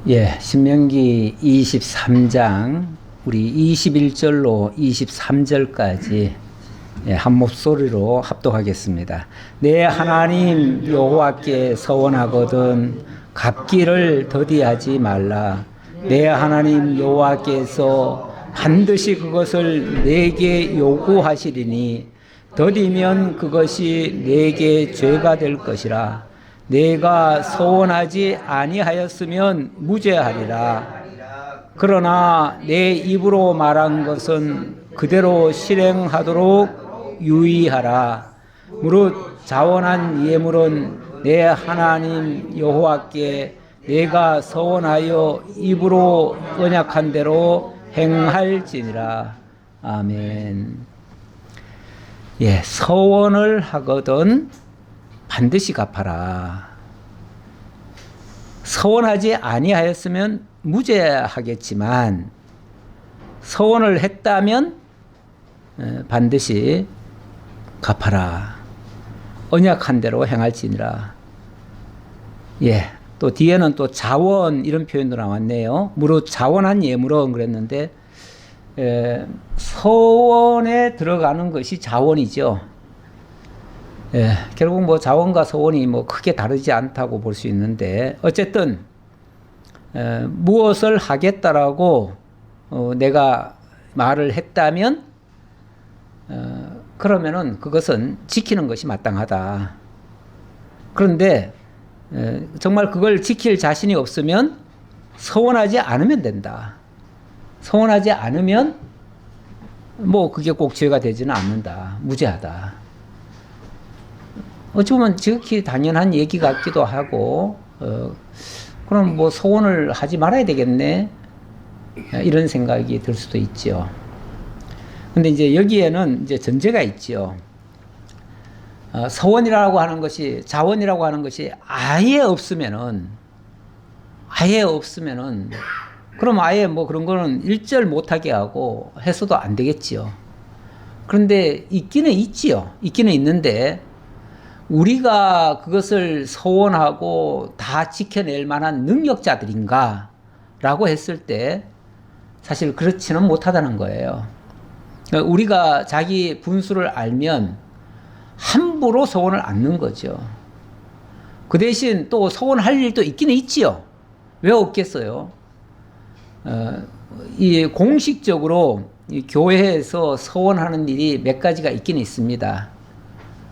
예, 신명기 23장 우리 21절로 23절까지 한 목소리로 합독하겠습니다. 내 하나님 여호와께 서원하거든 갚기를 더디하지 말라. 내 하나님 여호와께서 반드시 그것을 내게 요구하시리니 더디면 그것이 내게 죄가 될 것이라. 내가 서원하지 아니하였으면 무죄하리라. 그러나 내 입으로 말한 것은 그대로 실행하도록 유의하라. 무릇 자원한 예물은 내 하나님 여호와께 내가 서원하여 입으로 언약한 대로 행할지니라. 아멘. 예, 서원을 하거든 반드시 갚아라. 서원하지 아니하였으면 무죄하겠지만 서원을 했다면 반드시 갚아라. 언약한 대로 행할지니라. 예, 또 뒤에는 또 자원 이런 표현도 나왔네요. 무릇 자원한 예물은 그랬는데 서원에 들어가는 것이 자원이죠. 예, 결국 뭐 자원과 서원이 뭐 크게 다르지 않다고 볼 수 있는데 어쨌든 무엇을 하겠다라고 내가 말을 했다면 그러면은 그것은 지키는 것이 마땅하다. 그런데 정말 그걸 지킬 자신이 없으면 서원하지 않으면 된다. 서원하지 않으면 뭐 그게 꼭 죄가 되지는 않는다. 무죄하다. 어찌 보면 지극히 당연한 얘기 같기도 하고, 그럼 뭐 소원을 하지 말아야 되겠네? 이런 생각이 들 수도 있죠. 근데 이제 여기에는 이제 전제가 있죠. 서원이라고 하는 것이, 자원이라고 하는 것이 아예 없으면은, 그럼 아예 뭐 그런 거는 일절 못하게 하고 해서도 안 되겠지요. 그런데 있기는 있지요. 있기는 있는데, 우리가 그것을 서원하고 다 지켜낼 만한 능력자들인가? 라고 했을 때 사실 그렇지는 못하다는 거예요. 우리가 자기 분수를 알면 함부로 서원을 안 넣는 거죠. 그 대신 또 서원할 일도 있기는 있지요. 왜 없겠어요? 이 공식적으로 이 교회에서 서원하는 일이 몇 가지가 있기는 있습니다.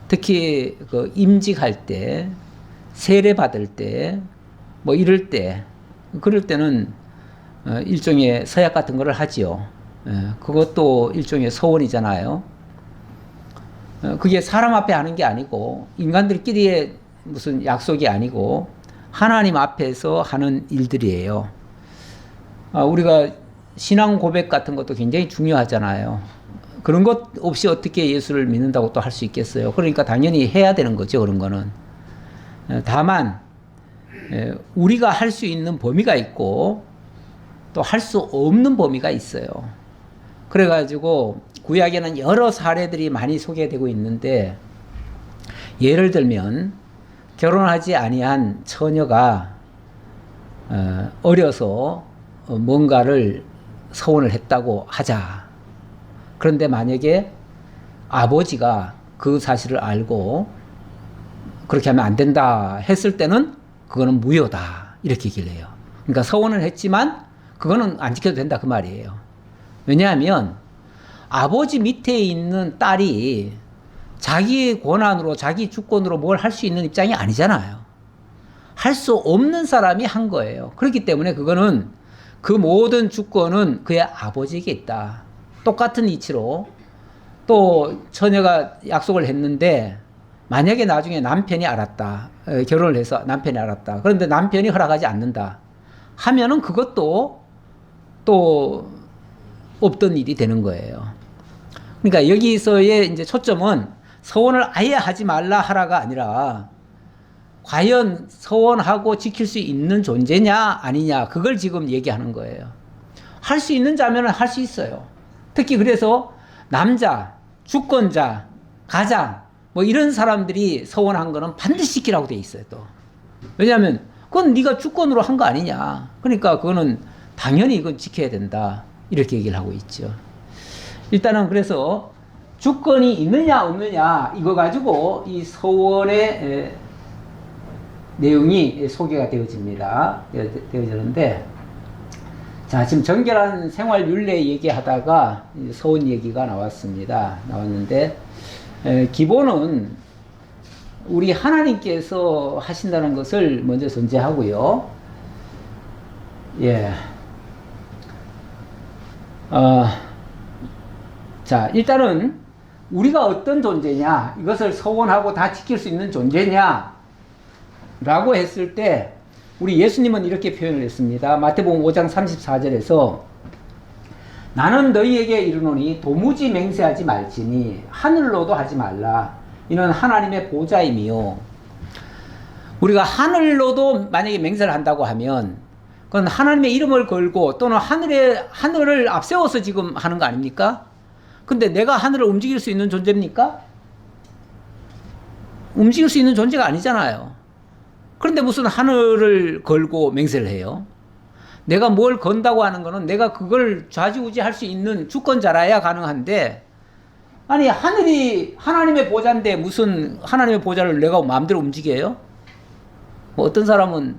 특히 그 임직할 때, 세례 받을 때, 뭐 이럴 때, 그럴 때는 일종의 서약 같은 거를 하지요. 그것도 일종의 서원이잖아요. 그게 사람 앞에 하는 게 아니고 인간들끼리의 무슨 약속이 아니고 하나님 앞에서 하는 일들이에요. 우리가 신앙 고백 같은 것도 굉장히 중요하잖아요. 그런 것 없이 어떻게 예수를 믿는다고 또 할 수 있겠어요. 그러니까 당연히 해야 되는 거죠. 그런 거는. 다만 우리가 할 수 있는 범위가 있고 또 할 수 없는 범위가 있어요. 그래가지고 구약에는 여러 사례들이 많이 소개되고 있는데 예를 들면 결혼하지 아니한 처녀가 어려서 뭔가를 서원을 했다고 하자. 그런데 만약에 아버지가 그 사실을 알고 그렇게 하면 안 된다 했을 때는 그거는 무효다 이렇게 얘기를 해요. 그러니까 서원을 했지만 그거는 안 지켜도 된다 그 말이에요. 왜냐하면 아버지 밑에 있는 딸이 자기 권한으로 자기 주권으로 뭘 할 수 있는 입장이 아니잖아요. 할 수 없는 사람이 한 거예요. 그렇기 때문에 그거는 그 모든 주권은 그의 아버지에게 있다. 똑같은 이치로 또 처녀가 약속을 했는데 만약에 나중에 남편이 알았다. 결혼을 해서 남편이 알았다. 그런데 남편이 허락하지 않는다. 하면은 그것도 또 없던 일이 되는 거예요. 그러니까 여기서의 이제 초점은 서원을 아예 하지 말라 하라가 아니라 과연 서원하고 지킬 수 있는 존재냐 아니냐 그걸 지금 얘기하는 거예요. 할 수 있는 자면은 할 수 있어요. 특히 그래서 남자, 주권자, 가장 뭐 이런 사람들이 서원한 거는 반드시 지키라고 돼 있어요. 또 왜냐하면 그건 네가 주권으로 한 거 아니냐. 그러니까 그거는 당연히 이건 지켜야 된다. 이렇게 얘기를 하고 있죠. 일단은 그래서 주권이 있느냐 없느냐 이거 가지고 이 서원의 내용이 소개가 되어지는데, 자, 지금 정결한 생활 윤례 얘기하다가 서원 얘기가 나왔는데, 기본은 우리 하나님께서 하신다는 것을 먼저 전제하고요. 예. 자, 일단은 우리가 어떤 존재냐, 이것을 서원하고 다 지킬 수 있는 존재냐 라고 했을 때, 우리 예수님은 이렇게 표현을 했습니다. 마태복음 5장 34절에서 나는 너희에게 이르노니 도무지 맹세하지 말지니 하늘로도 하지 말라. 이는 하나님의 보좌임이요. 우리가 하늘로도 만약에 맹세를 한다고 하면 그건 하나님의 이름을 걸고 또는 하늘을 앞세워서 지금 하는 거 아닙니까? 근데 내가 하늘을 움직일 수 있는 존재입니까? 움직일 수 있는 존재가 아니잖아요. 그런데 무슨 하늘을 걸고 맹세를 해요? 내가 뭘 건다고 하는 거는 내가 그걸 좌지우지할 수 있는 주권자라야 가능한데, 아니 하늘이 하나님의 보좌인데 무슨 하나님의 보좌를 내가 마음대로 움직여요? 뭐 어떤 사람은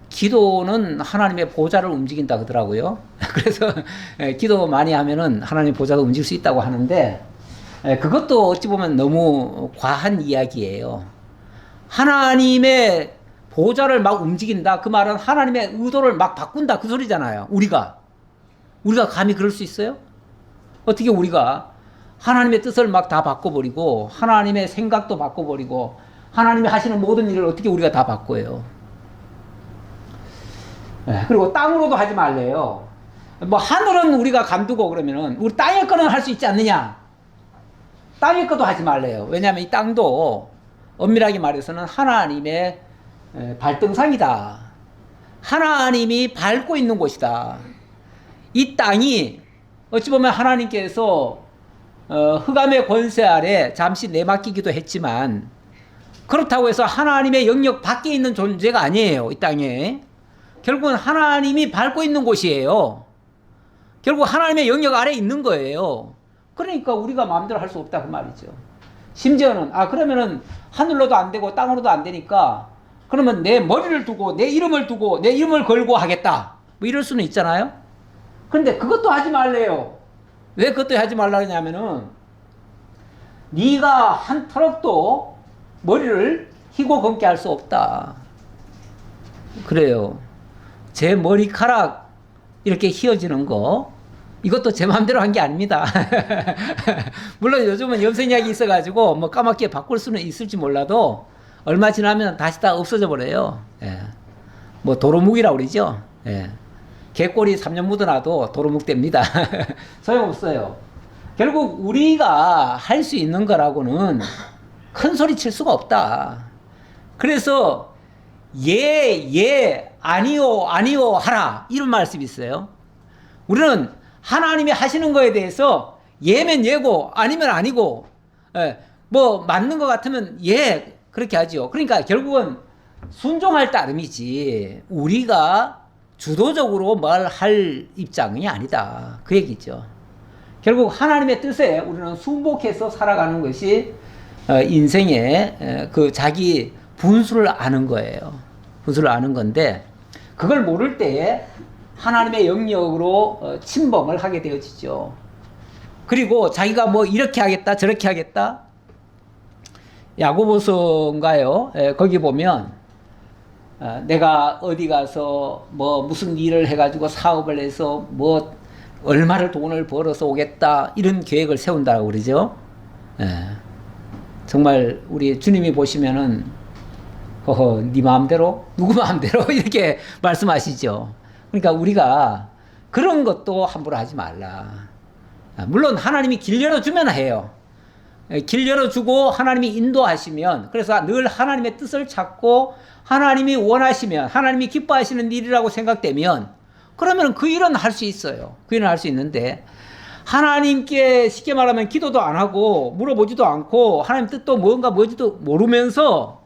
기도는 하나님의 보좌를 움직인다 그러더라고요. 그래서 기도 많이 하면은 하나님의 보좌도 움직일 수 있다고 하는데, 그것도 어찌 보면 너무 과한 이야기예요. 하나님의 보좌를 막 움직인다. 그 말은 하나님의 의도를 막 바꾼다. 그 소리잖아요. 우리가 감히 그럴 수 있어요? 어떻게 우리가 하나님의 뜻을 막 다 바꿔버리고 하나님의 생각도 바꿔버리고 하나님이 하시는 모든 일을 어떻게 우리가 다 바꿔요? 그리고 땅으로도 하지 말래요. 뭐 하늘은 우리가 감두고 그러면은 우리 땅의 거는 할 수 있지 않느냐? 땅의 것도 하지 말래요. 왜냐하면 이 땅도 엄밀하게 말해서는 하나님의 발등상이다. 하나님이 밟고 있는 곳이다. 이 땅이 어찌 보면 하나님께서 흑암의 권세 아래 잠시 내맡기기도 했지만, 그렇다고 해서 하나님의 영역 밖에 있는 존재가 아니에요. 이 땅에 결국은 하나님이 밟고 있는 곳이에요. 결국 하나님의 영역 아래에 있는 거예요. 그러니까 우리가 마음대로 할 수 없다 그 말이죠. 심지어는 그러면은 하늘로도 안 되고 땅으로도 안 되니까 그러면 내 머리를 두고 내 이름을 두고 내 이름을 걸고 하겠다 뭐 이럴 수는 있잖아요. 그런데 그것도 하지 말래요. 왜 그것도 하지 말라 하냐면은 네가 한 터럭도 머리를 희고 검게 할 수 없다. 그래요. 제 머리카락 이렇게 휘어지는 거, 이것도 제 마음대로 한 게 아닙니다. 물론 요즘은 염색약이 있어가지고 뭐 까맣게 바꿀 수는 있을지 몰라도 얼마 지나면 다시 다 없어져 버려요. 예. 뭐 도루묵이라고 그러죠. 예. 개꼬리 3년 묻어놔도 도루묵 됩니다. 소용없어요. 결국 우리가 할 수 있는 거라고는 큰 소리 칠 수가 없다. 그래서 아니요 하라 이런 말씀이 있어요. 우리는 하나님이 하시는 거에 대해서 예면 예고 아니면 아니고, 뭐 맞는 것 같으면 그렇게 하죠. 그러니까 결국은 순종할 따름이지 우리가 주도적으로 뭘 할 입장이 아니다 그 얘기죠. 결국 하나님의 뜻에 우리는 순복해서 살아가는 것이 인생의 그 자기 분수를 아는 거예요. 분수를 아는 건데, 그걸 모를 때에 하나님의 영역으로 침범을 하게 되어지죠. 그리고 자기가 뭐 이렇게 하겠다 저렇게 하겠다. 야고보서인가요? 거기 보면 내가 어디 가서 뭐 무슨 일을 해가지고 사업을 해서 뭐 얼마를 돈을 벌어서 오겠다 이런 계획을 세운다고 그러죠. 정말 우리 주님이 보시면은 네 마음대로 누구 마음대로 이렇게 말씀하시죠. 그러니까 우리가 그런 것도 함부로 하지 말라. 물론 하나님이 길 열어주면 해요. 길 열어주고 하나님이 인도하시면, 그래서 늘 하나님의 뜻을 찾고 하나님이 원하시면 하나님이 기뻐하시는 일이라고 생각되면 그러면 그 일은 할 수 있어요. 그 일은 할 수 있는데, 하나님께 쉽게 말하면 기도도 안 하고 물어보지도 않고 하나님 뜻도 뭔지도 모르면서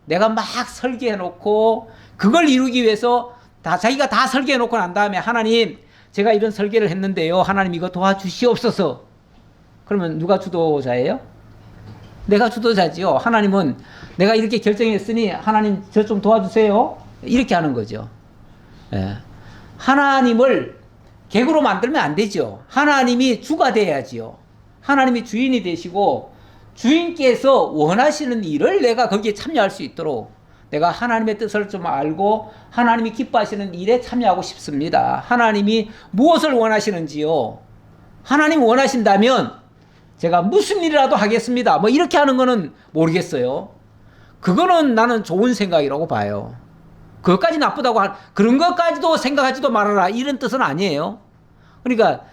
내가 막 설계해 놓고 그걸 이루기 위해서 자기가 다 설계해 놓고 난 다음에 하나님 제가 이런 설계를 했는데요. 하나님 이거 도와주시옵소서. 그러면 누가 주도자예요? 내가 주도자지요. 하나님은 내가 이렇게 결정했으니 하나님 저 좀 도와주세요. 이렇게 하는 거죠. 예. 하나님을 객으로 만들면 안 되죠. 하나님이 주가 돼야지요. 하나님이 주인이 되시고 주인께서 원하시는 일을 내가 거기에 참여할 수 있도록 내가 하나님의 뜻을 좀 알고 하나님이 기뻐하시는 일에 참여하고 싶습니다. 하나님이 무엇을 원하시는지요. 하나님 원하신다면 제가 무슨 일이라도 하겠습니다. 뭐 이렇게 하는 거는 모르겠어요. 그거는 나는 좋은 생각이라고 봐요. 그것까지 나쁘다고 그런 것까지도 생각하지도 말아라 이런 뜻은 아니에요. 그러니까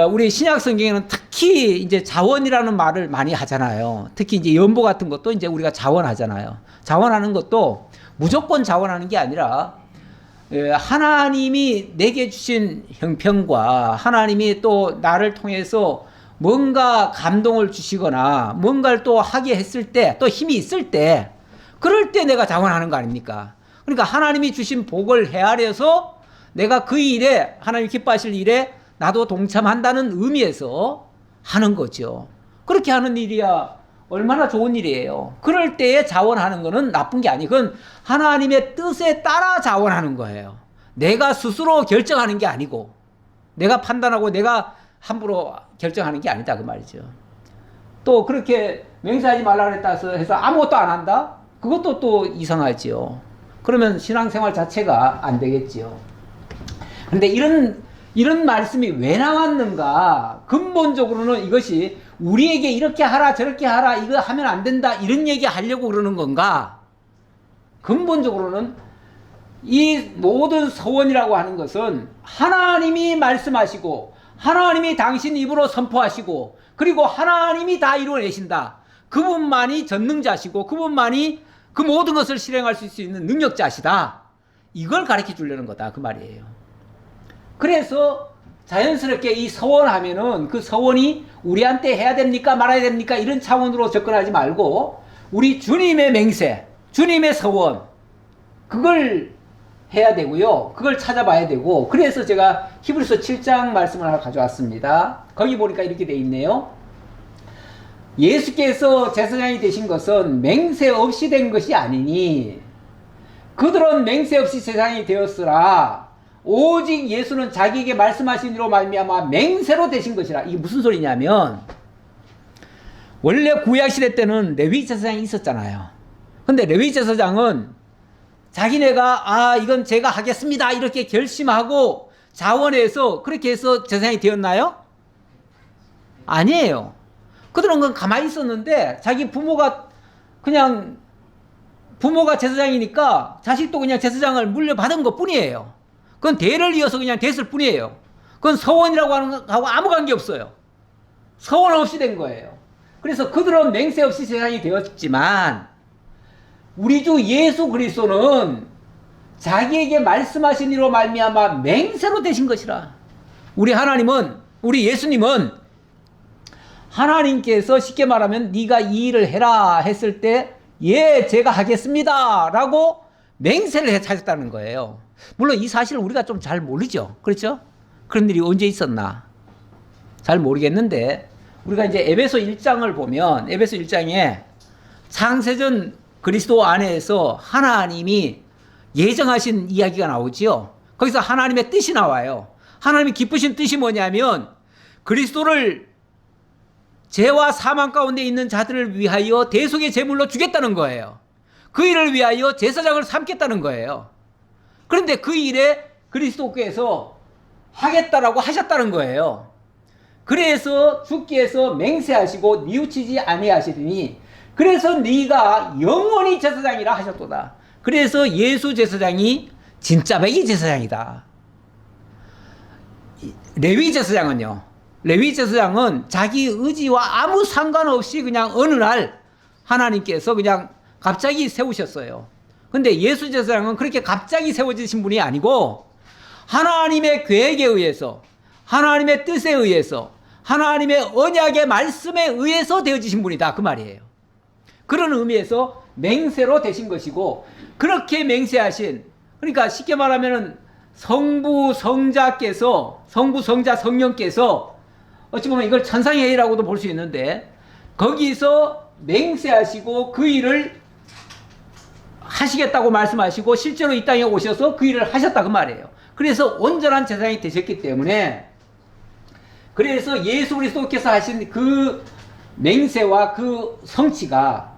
우리 신약 성경에는 특히 이제 자원이라는 말을 많이 하잖아요. 특히 이제 연보 같은 것도 이제 우리가 자원하잖아요. 자원하는 것도 무조건 자원하는 게 아니라 하나님이 내게 주신 형편과 하나님이 또 나를 통해서 뭔가 감동을 주시거나 뭔가를 또 하게 했을 때 또 힘이 있을 때 그럴 때 내가 자원하는 거 아닙니까? 그러니까 하나님이 주신 복을 헤아려서 내가 그 일에 하나님 기뻐하실 일에 나도 동참한다는 의미에서 하는 거죠. 그렇게 하는 일이야 얼마나 좋은 일이에요. 그럴 때에 자원하는 거는 나쁜 게 아니고 그건 하나님의 뜻에 따라 자원하는 거예요. 내가 스스로 결정하는 게 아니고 내가 판단하고 내가 함부로 결정하는 게 아니다 그 말이죠. 또 그렇게 맹세하지 말라 그랬다 해서 아무것도 안 한다? 그것도 또 이상하지요. 그러면 신앙생활 자체가 안 되겠지요. 그런데 이런 말씀이 왜 나왔는가? 근본적으로는 이것이 우리에게 이렇게 하라 저렇게 하라 이거 하면 안 된다 이런 얘기 하려고 그러는 건가? 근본적으로는 이 모든 서원이라고 하는 것은 하나님이 말씀하시고 하나님이 당신 입으로 선포하시고 그리고 하나님이 다 이루어내신다. 그분만이 전능자시고 그분만이 그 모든 것을 실행할 수 있는 능력자시다. 이걸 가르쳐 주려는 거다 그 말이에요. 그래서 자연스럽게 이 서원하면은 그 서원이 우리한테 해야 됩니까 말아야 됩니까 이런 차원으로 접근하지 말고 우리 주님의 맹세, 주님의 서원 그걸 해야 되고요. 그걸 찾아봐야 되고 그래서 제가 히브리서 7장 말씀을 하나 가져왔습니다. 거기 보니까 이렇게 돼 있네요. 예수께서 제사장이 되신 것은 맹세 없이 된 것이 아니니 그들은 맹세 없이 제사장이 되었으라 오직 예수는 자기에게 말씀하신 이로 말미암아 맹세로 되신 것이라. 이게 무슨 소리냐면 원래 구약시대 때는 레위 제사장이 있었잖아요. 근데 레위 제사장은 자기네가 이건 제가 하겠습니다 이렇게 결심하고 자원해서 그렇게 해서 제사장이 되었나요? 아니에요. 그들은 그건 가만히 있었는데 자기 부모가 제사장이니까 자식도 그냥 제사장을 물려받은 것 뿐이에요. 그건 대를 이어서 그냥 됐을 뿐이에요. 그건 서원이라고 하는 것하고 아무 관계 없어요. 서원 없이 된 거예요. 그래서 그들은 맹세 없이 제사장이 되었지만 우리 주 예수 그리스도는 자기에게 말씀하신 이로 말미암아 맹세로 되신 것이라. 우리 예수님은 하나님께서 쉽게 말하면 네가 이 일을 해라 했을 때 예 제가 하겠습니다 라고 맹세를 하셨다는 거예요. 물론 이 사실을 우리가 좀 잘 모르죠. 그렇죠? 그런 일이 언제 있었나 잘 모르겠는데 우리가 이제 에베소 1장을 보면 에베소 1장에 창세전 그리스도 안에서 하나님이 예정하신 이야기가 나오지요. 거기서 하나님의 뜻이 나와요. 하나님이 기쁘신 뜻이 뭐냐면 그리스도를 죄와 사망 가운데 있는 자들을 위하여 대속의 제물로 주겠다는 거예요. 그 일을 위하여 제사장을 삼겠다는 거예요. 그런데 그 일에 그리스도께서 하겠다라고 하셨다는 거예요. 그래서 주께서 맹세하시고 뉘우치지 아니하시리니 그래서 네가 영원히 제사장이라 하셨도다. 그래서 예수 제사장이 진짜 백이 제사장이다. 레위 제사장은 자기 의지와 아무 상관없이 그냥 어느 날 하나님께서 그냥 갑자기 세우셨어요. 근데 예수 제사장은 그렇게 갑자기 세워지신 분이 아니고 하나님의 계획에 의해서 하나님의 뜻에 의해서 하나님의 언약의 말씀에 의해서 되어지신 분이다 그 말이에요. 그런 의미에서 맹세로 되신 것이고, 그렇게 맹세하신, 그러니까 쉽게 말하면은 성부, 성자, 성령께서 어찌 보면 이걸 천상의 회의라고도 볼 수 있는데, 거기서 맹세하시고 그 일을 하시겠다고 말씀하시고 실제로 이 땅에 오셔서 그 일을 하셨다 그 말이에요. 그래서 온전한 제사장이 되셨기 때문에, 그래서 예수 그리스도께서 하신 그 맹세와 그 성취가,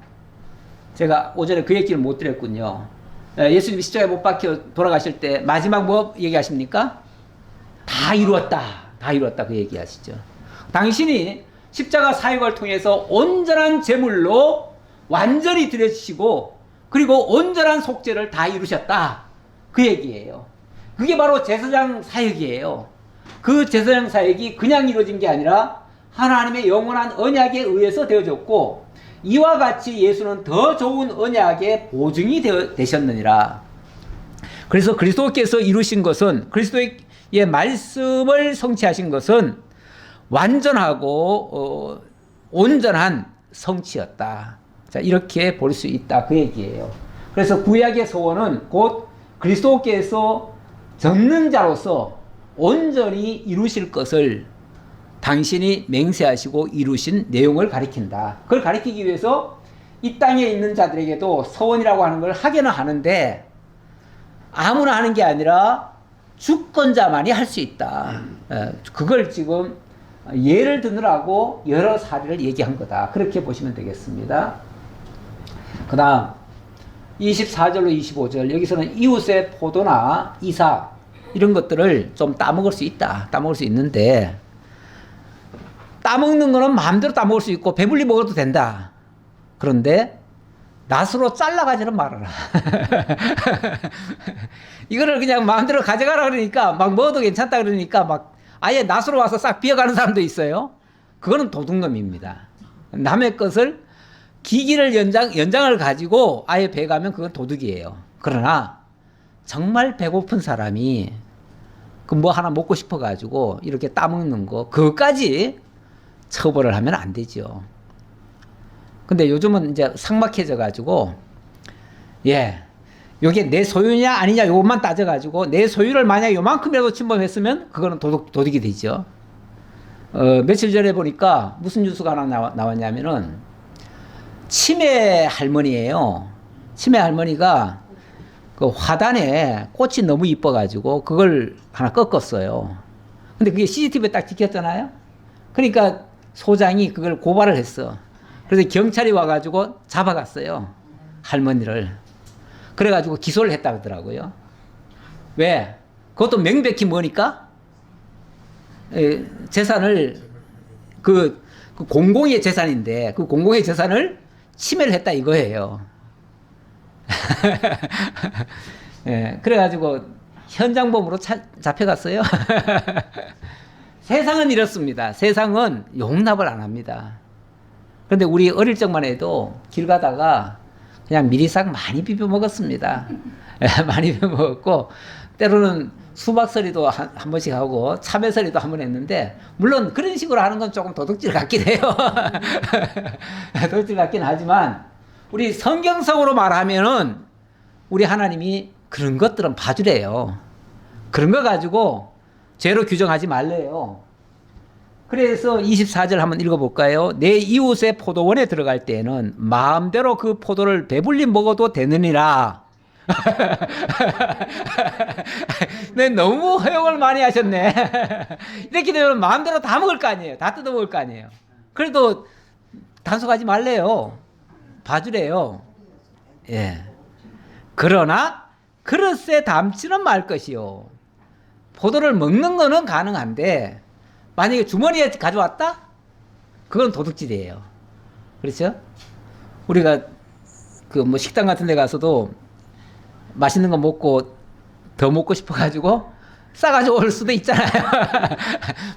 제가 오전에 그 얘기를 못 드렸군요. 예수님이 십자가에 못 박혀 돌아가실 때 마지막 뭐 얘기하십니까? 다 이루었다. 다 이루었다. 그 얘기하시죠. 당신이 십자가 사역을 통해서 온전한 제물로 완전히 드려주시고, 그리고 온전한 속죄를 다 이루셨다. 그 얘기예요. 그게 바로 제사장 사역이에요. 그 제사장 사역이 그냥 이루어진 게 아니라 하나님의 영원한 언약에 의해서 되어졌고, 이와 같이 예수는 더 좋은 언약의 보증이 되셨느니라. 그래서 그리스도께서 이루신 것은, 그리스도의 말씀을 성취하신 것은 완전하고 온전한 성취였다. 자, 이렇게 볼 수 있다. 그 얘기예요. 그래서 구약의 소원은 곧 그리스도께서 전능자로서 온전히 이루실 것을 당신이 맹세하시고 이루신 내용을 가리킨다. 그걸 가리키기 위해서 이 땅에 있는 자들에게도 서원이라고 하는 걸 하기는 하는데, 아무나 하는 게 아니라 주권자만이 할 수 있다. 그걸 지금 예를 드느라고 여러 사례를 얘기한 거다. 그렇게 보시면 되겠습니다. 그 다음 24절로 25절, 여기서는 이웃의 포도나 이삭 이런 것들을 좀 따먹을 수 있다. 따먹을 수 있는데, 따먹는 거는 마음대로 따먹을 수 있고 배불리 먹어도 된다. 그런데 낫으로 잘라가지는 말아라. 이거를 그냥 마음대로 가져가라 그러니까, 막 먹어도 괜찮다 그러니까 막 아예 낫으로 와서 싹 비어가는 사람도 있어요. 그거는 도둑놈입니다. 남의 것을 기기를 연장을 가지고 아예 배가면 그건 도둑이에요. 그러나 정말 배고픈 사람이 그 뭐 하나 먹고 싶어 가지고 이렇게 따먹는 거, 그것까지 처벌을 하면 안 되죠. 근데 요즘은 이제 삭막해져 가지고, 요게 내 소유냐 아니냐 요것만 따져 가지고 내 소유를 만약에 요만큼이라도 침범했으면 그거는 도둑이 되죠. 며칠 전에 보니까 무슨 뉴스가 하나 나왔냐면은, 치매 할머니예요. 치매 할머니가 그 화단에 꽃이 너무 이뻐 가지고 그걸 하나 꺾었어요. 근데 그게 CCTV에 딱 찍혔잖아요. 그러니까 소장이 그걸 고발을 했어. 그래서 경찰이 와가지고 잡아갔어요. 할머니를. 그래가지고 기소를 했다 그러더라고요. 왜? 그것도 명백히 뭐니까? 재산을, 그 공공의 재산인데, 그 공공의 재산을 침해를 했다 이거예요. 그래가지고 현장범으로 잡혀갔어요. 세상은 이렇습니다. 세상은 용납을 안 합니다. 그런데 우리 어릴 적만 해도 길 가다가 그냥 미리싹 많이 비벼 먹었습니다. 많이 비벼 먹었고, 때로는 수박서리도 한 번씩 하고 참외서리도 한 번 했는데, 물론 그런 식으로 하는 건 조금 도둑질 같긴 해요. 도둑질 같긴 하지만, 우리 성경성으로 말하면은 우리 하나님이 그런 것들은 봐주래요. 그런 거 가지고 죄로 규정하지 말래요. 그래서 24절 한번 읽어볼까요? 내 이웃의 포도원에 들어갈 때에는 마음대로 그 포도를 배불리 먹어도 되느니라. 네, 너무 허용을 많이 하셨네. 이렇게 되면 마음대로 다 먹을 거 아니에요. 다 뜯어 먹을 거 아니에요. 그래도 단속하지 말래요. 봐주래요. 예. 그러나 그릇에 담지는 말 것이요. 포도를 먹는 거는 가능한데, 만약에 주머니에 가져왔다? 그건 도둑질이에요. 그렇죠? 우리가 그 뭐 식당 같은 데 가서도 맛있는 거 먹고 더 먹고 싶어가지고 싸가지고 올 수도 있잖아요.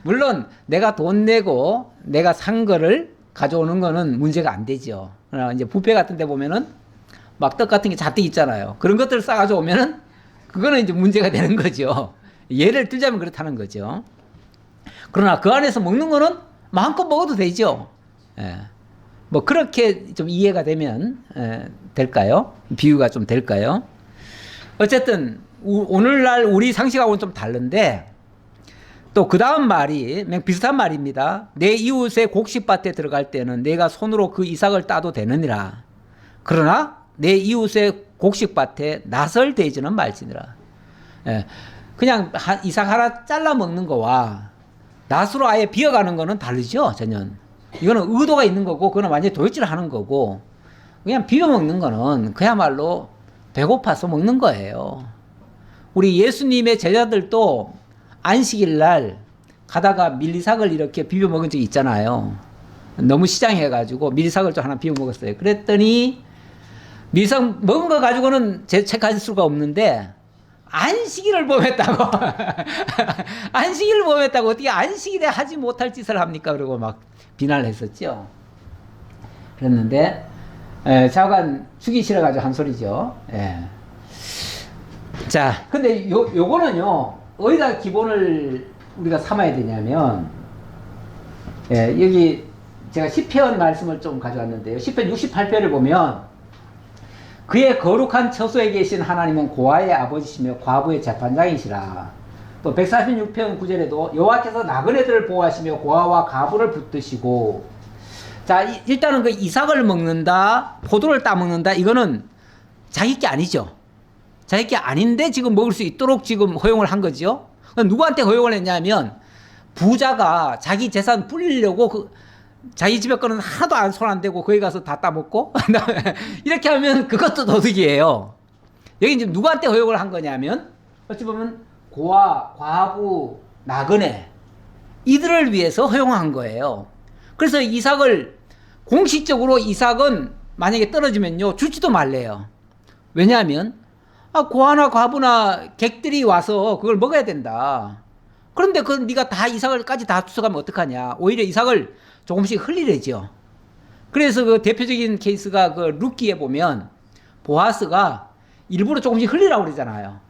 물론 내가 돈 내고 내가 산 거를 가져오는 거는 문제가 안 되죠. 그러나 이제 뷔페 같은 데 보면은 막 떡 같은 게 잔뜩 있잖아요. 그런 것들을 싸가지고 오면은 그거는 이제 문제가 되는 거죠. 예를 들자면 그렇다는 거죠. 그러나 그 안에서 먹는 거는 마음껏 먹어도 되죠. 예. 뭐 그렇게 좀 이해가 되면 될까요? 비유가 좀 될까요? 어쨌든 오늘날 우리 상식하고는 좀 다른데 또 그 다음 말이 비슷한 말입니다. 내 이웃의 곡식밭에 들어갈 때는 내가 손으로 그 이삭을 따도 되느니라. 그러나 내 이웃의 곡식밭에 낫을 대지는 말지니라. 그냥 이삭 하나 잘라 먹는 거와 낫으로 아예 비어가는 거는 다르죠, 전혀. 이거는 의도가 있는 거고, 그거는 완전히 도둑질 하는 거고, 그냥 비벼 먹는 거는 그야말로 배고파서 먹는 거예요. 우리 예수님의 제자들도 안식일 날 가다가 밀리삭을 이렇게 비벼 먹은 적이 있잖아요. 너무 시장해가지고 밀리삭을 좀 하나 비벼 먹었어요. 그랬더니 밀리삭 먹은 거 가지고는 체크할 수가 없는데 안식일을 범했다고 안식일을 범했다고 어떻게 안식일에 하지 못할 짓을 합니까? 그러고 막 비난을 했었죠. 그랬는데 자관 죽이 싫어가지고 한 소리죠. 자, 근데 요거는요 어디다 기본을 우리가 삼아야 되냐면 여기 제가 시편 말씀을 좀 가져왔는데요. 시편 68편을 보면 그의 거룩한 처소에 계신 하나님은 고아의 아버지시며 과부의 재판장이시라. 또 146편 9절에도 여호와께서 나그네들을 보호하시며 고아와 과부를 붙드시고. 자, 일단은 그 이삭을 먹는다, 포도를 따먹는다, 이거는 자기 게 아니죠. 자기 게 아닌데 지금 먹을 수 있도록 지금 허용을 한 거죠. 누구한테 허용을 했냐면 부자가 자기 재산 불리려고 자기 집에 거는 하나도 안 손 안 대고 거기 가서 다 따먹고 이렇게 하면 그것도 도둑이에요. 여기 지금 누구한테 허용을 한 거냐면 어찌 보면 고아, 과부, 나그네 이들을 위해서 허용한 거예요. 그래서 이삭을 공식적으로 이삭은 만약에 떨어지면요 주지도 말래요. 왜냐하면 고아나 과부나 객들이 와서 그걸 먹어야 된다. 그런데 그 네가 다 이삭을까지 다 쫓아가면 어떡하냐. 오히려 이삭을 조금씩 흘리래죠. 그래서 그 대표적인 케이스가 그 룻기에 보면 보아스가 일부러 조금씩 흘리라고 그러잖아요.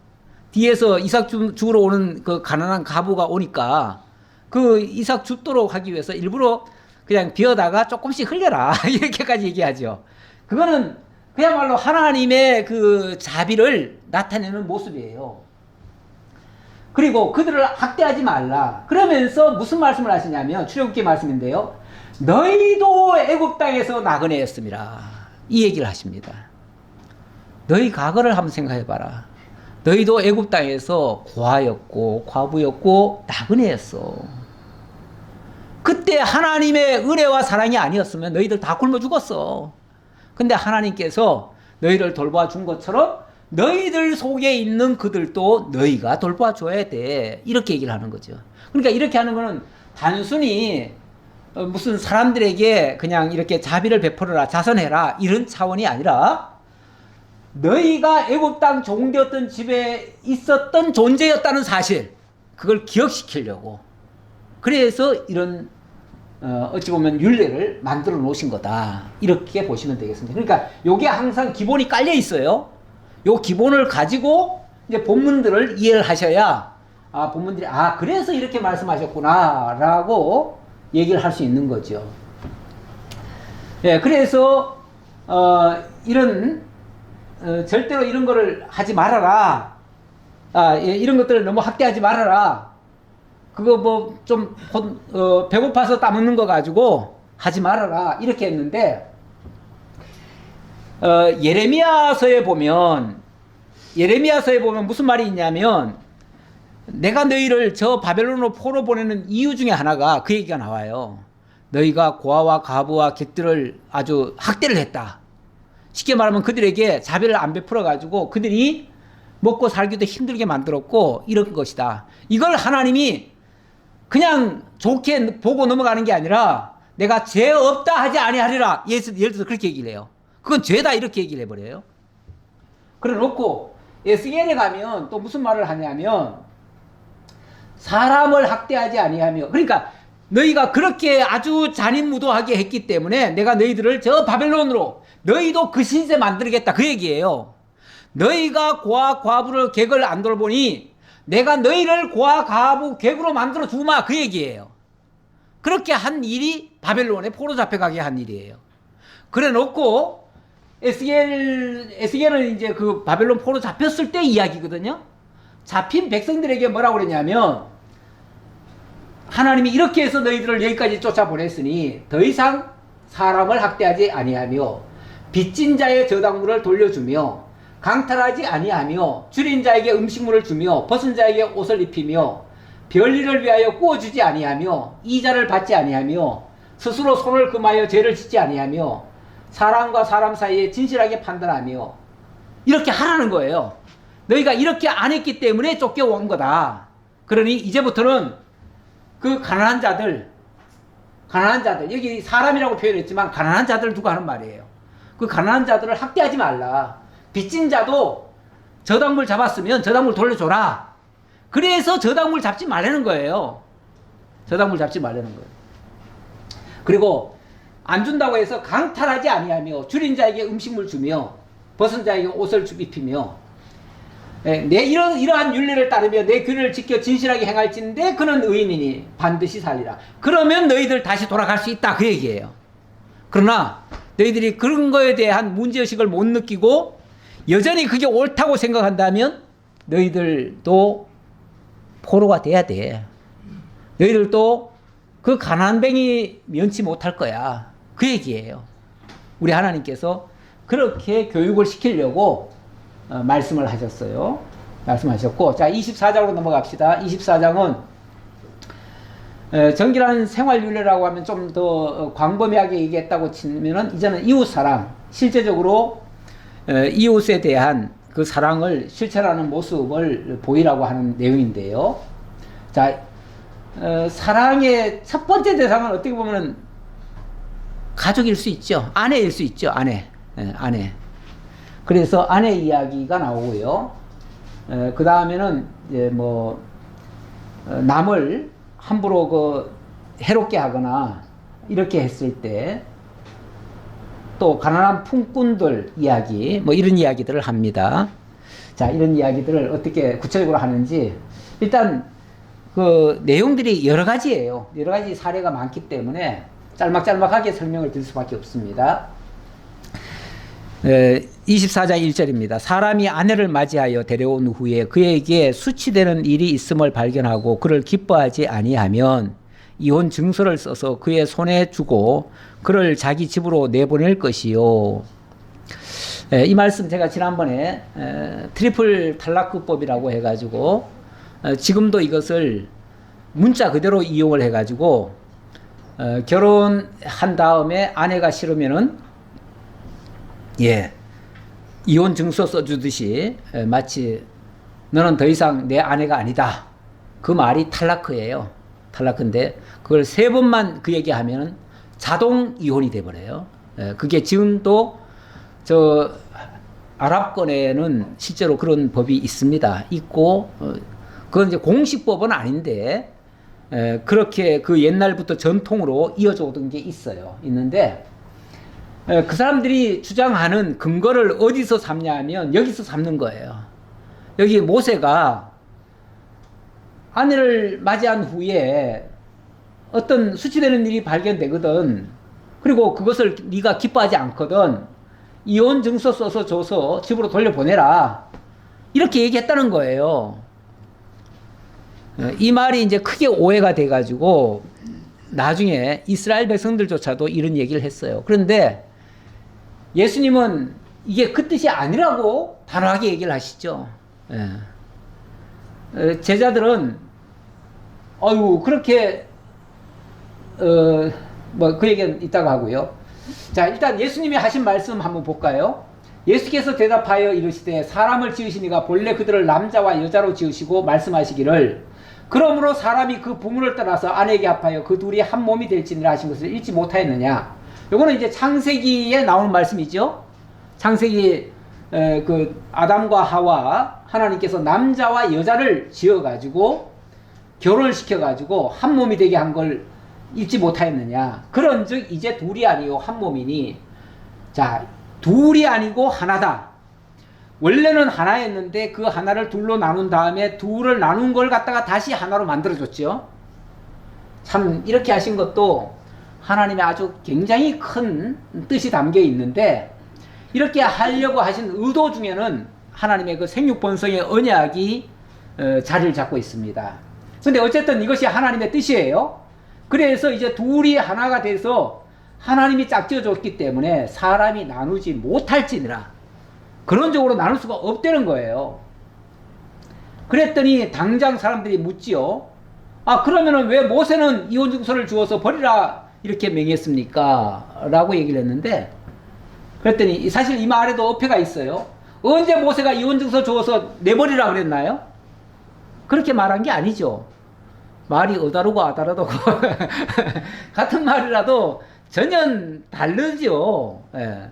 뒤에서 이삭 죽으러 오는 그 가난한 과부가 오니까 그 이삭 죽도록 하기 위해서 일부러 그냥 비어다가 조금씩 흘려라. 이렇게까지 얘기하죠. 그거는 그야말로 하나님의 그 자비를 나타내는 모습이에요. 그리고 그들을 학대하지 말라. 그러면서 무슨 말씀을 하시냐면 출애굽기 말씀인데요. 너희도 애굽 땅에서 나그네였습니다. 이 얘기를 하십니다. 너희 과거를 한번 생각해봐라. 너희도 애굽 땅에서 고아였고 과부였고 나그네였어. 그때 하나님의 은혜와 사랑이 아니었으면 너희들 다 굶어 죽었어. 근데 하나님께서 너희를 돌봐 준 것처럼 너희들 속에 있는 그들도 너희가 돌봐 줘야 돼. 이렇게 얘기를 하는 거죠. 그러니까 이렇게 하는 거는 단순히 무슨 사람들에게 그냥 이렇게 자비를 베풀어라, 자선해라 이런 차원이 아니라 너희가 애굽 땅 종되었던 집에 있었던 존재였다는 사실, 그걸 기억시키려고. 그래서 이런 어찌 보면 율례를 만들어 놓으신 거다. 이렇게 보시면 되겠습니다. 그러니까 요게 항상 기본이 깔려 있어요. 요 기본을 가지고 이제 본문들을 이해를 하셔야 본문들이 그래서 이렇게 말씀하셨구나라고 얘기를 할 수 있는 거죠. 그래서 이런 절대로 이런 거를 하지 말아라. 이런 것들을 너무 학대하지 말아라. 그거 뭐 좀 배고파서 따먹는 거 가지고 하지 말아라. 이렇게 했는데 예레미야서에 보면 무슨 말이 있냐면 내가 너희를 저 바벨론으로 포로 보내는 이유 중에 하나가 그 얘기가 나와요. 너희가 고아와 과부와 객들을 아주 학대를 했다. 쉽게 말하면 그들에게 자비를 안 베풀어 가지고 그들이 먹고 살기도 힘들게 만들었고 이런 것이다. 이걸 하나님이 그냥 좋게 보고 넘어가는 게 아니라 내가 죄 없다 하지 아니하리라. 예를 들어서 그렇게 얘기를 해요. 그건 죄다 이렇게 얘기를 해버려요. 그래 놓고 에스겔에 가면 또 무슨 말을 하냐면 사람을 학대하지 아니하며, 그러니까 너희가 그렇게 아주 잔인무도하게 했기 때문에 내가 너희들을 저 바벨론으로 너희도 그 신세 만들겠다 그 얘기예요. 너희가 고아 과부를 객을 안 돌보니 내가 너희를 고아 과부 객으로 만들어 주마 그 얘기예요. 그렇게 한 일이 바벨론에 포로 잡혀가게 한 일이에요. 그래 놓고 에스겔은 이제 그 바벨론 포로 잡혔을 때 이야기거든요. 잡힌 백성들에게 뭐라고 그러냐면 하나님이 이렇게 해서 너희들을 여기까지 쫓아보냈으니 더 이상 사람을 학대하지 아니하며 빚진 자의 저당물을 돌려주며 강탈하지 아니하며 줄인 자에게 음식물을 주며 벗은 자에게 옷을 입히며 별일을 위하여 구워주지 아니하며 이자를 받지 아니하며 스스로 손을 금하여 죄를 짓지 아니하며 사람과 사람 사이에 진실하게 판단하며 이렇게 하라는 거예요. 너희가 이렇게 안 했기 때문에 쫓겨온 거다. 그러니 이제부터는 그 가난한 자들 여기 사람이라고 표현했지만 가난한 자들 두고 하는 말이에요. 그 가난한 자들을 학대하지 말라. 빚진 자도 저당물 잡았으면 저당물 돌려줘라. 그래서 저당물 잡지 말라는 거예요. 저당물 잡지 말라는 거예요. 그리고 안 준다고 해서 강탈하지 아니하며 줄인 자에게 음식물 주며 벗은 자에게 옷을 입히며 내 이러한 윤례를 따르며 내 규례를 지켜 진실하게 행할진대 그는 의인이니 반드시 살리라. 그러면 너희들 다시 돌아갈 수 있다 그 얘기예요. 그러나 너희들이 그런 거에 대한 문제의식을 못 느끼고 여전히 그게 옳다고 생각한다면 너희들도 포로가 돼야 돼. 너희들도 그 가난뱅이 면치 못할 거야. 그 얘기예요. 우리 하나님께서 그렇게 교육을 시키려고 말씀을 하셨어요. 말씀하셨고, 자 24장으로 넘어갑시다. 24장은 정결한 생활윤례라고 하면 좀 더 광범위하게 얘기했다고 치면은 이제는 이웃사랑, 실제적으로 이웃에 대한 그 사랑을 실천하는 모습을 보이라고 하는 내용인데요. 자, 사랑의 첫 번째 대상은 어떻게 보면은 가족일 수 있죠. 아내일 수 있죠. 아내. 그래서 아내 이야기가 나오고요. 그 다음에는 이제 뭐 남을 함부로 그 해롭게 하거나 이렇게 했을 때 또 가난한 품꾼들 이야기 뭐 이런 이야기들을 합니다. 자, 이런 이야기들을 어떻게 구체적으로 하는지 일단 그 내용들이 여러 가지예요. 여러 가지 사례가 많기 때문에 짤막짤막하게 설명을 드릴 수밖에 없습니다. 24장 1절입니다. 사람이 아내를 맞이하여 데려온 후에 그에게 수치되는 일이 있음을 발견하고 그를 기뻐하지 아니하면 이혼 증서를 써서 그의 손에 주고 그를 자기 집으로 내보낼 것이요. 이 말씀 제가 지난번에 트리플 탈락급법이라고 해가지고 지금도 이것을 문자 그대로 이용을 해가지고 결혼한 다음에 아내가 싫으면은 이혼 증서 써주듯이 마치 너는 더 이상 내 아내가 아니다. 그 말이 탈라크예요. 탈라크인데 그걸 3번만 그 얘기하면 자동 이혼이 돼버려요. 그게 지금도 저 아랍권에는 실제로 그런 법이 있습니다. 있고 그건 이제 공식법은 아닌데 그렇게 그 옛날부터 전통으로 이어져 오던 게 있어요. 있는데 그 사람들이 주장하는 근거를 어디서 삼냐 하면 여기서 삼는 거예요. 여기 모세가 아내를 맞이한 후에 어떤 수치되는 일이 발견되거든. 그리고 그것을 네가 기뻐하지 않거든. 이혼 증서 써서 줘서 집으로 돌려보내라. 이렇게 얘기했다는 거예요. 이 말이 이제 크게 오해가 돼가지고 나중에 이스라엘 백성들조차도 이런 얘기를 했어요. 그런데 예수님은 이게 그 뜻이 아니라고 단호하게 얘기를 하시죠. 제자들은 그렇게 뭐 그 얘기는 이따가 하고요. 자, 일단 예수님이 하신 말씀 한번 볼까요? 예수께서 대답하여 이르시되 사람을 지으시니가 본래 그들을 남자와 여자로 지으시고 말씀하시기를 그러므로 사람이 그 부모를 떠나서 아내에게 합하여 그 둘이 한 몸이 될지니라 하신 것을 읽지 못하였느냐. 요거는 이제 창세기에 나오는 말씀이죠. 창세기 그 아담과 하와 하나님께서 남자와 여자를 지어가지고 결혼을 시켜가지고 한 몸이 되게 한 걸 읽지 못하였느냐. 그런즉 이제 둘이 아니요 한 몸이니. 자, 둘이 아니고 하나다. 원래는 하나였는데 그 하나를 둘로 나눈 다음에 둘을 나눈 걸 갖다가 다시 하나로 만들어줬죠. 참 이렇게 하신 것도 하나님의 아주 굉장히 큰 뜻이 담겨 있는데 이렇게 하려고 하신 의도 중에는 하나님의 그 생육번성의 언약이 자리를 잡고 있습니다. 근데 어쨌든 이것이 하나님의 뜻이에요. 그래서 이제 둘이 하나가 돼서 하나님이 짝지어줬기 때문에 사람이 나누지 못할지니라. 근원적으로 나눌 수가 없다는 거예요. 그랬더니 당장 사람들이 묻지요. 아, 그러면은 왜 모세는 이혼증서를 주어서 버리라 이렇게 명했습니까? 라고 얘기를 했는데, 그랬더니 사실 이 말에도 어폐가 있어요. 언제 모세가 이혼증서 주어서 내버리라 그랬나요? 그렇게 말한 게 아니죠. 말이 어다르고 아다르고 같은 말이라도 전혀 다르죠. 예.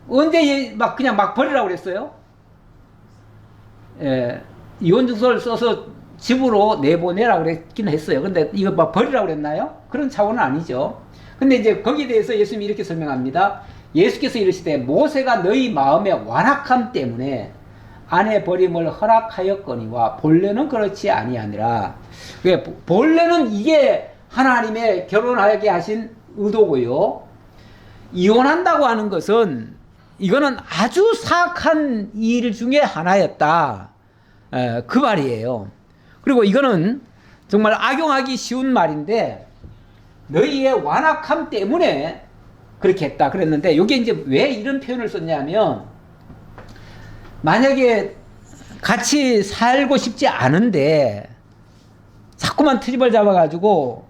언제 그냥 막 버리라고 그랬어요? 예. 이혼증서를 써서 집으로 내보내라고 그랬긴 했어요. 근데 이거 막 버리라고 그랬나요? 그런 차원은 아니죠. 근데 이제 거기에 대해서 예수님이 이렇게 설명합니다. 예수께서 이르시되 모세가 너희 마음의 완악함 때문에 아내 버림을 허락하였거니와 본래는 그렇지 아니하니라. 본래는 이게 하나님의 결혼하게 하신 의도고요. 이혼한다고 하는 것은 이거는 아주 사악한 일 중에 하나였다. 그 말이에요. 그리고 이거는 정말 악용하기 쉬운 말인데 너희의 완악함 때문에 그렇게 했다 그랬는데, 이게 이제 왜 이런 표현을 썼냐면, 만약에 같이 살고 싶지 않은데 자꾸만 트집을 잡아가지고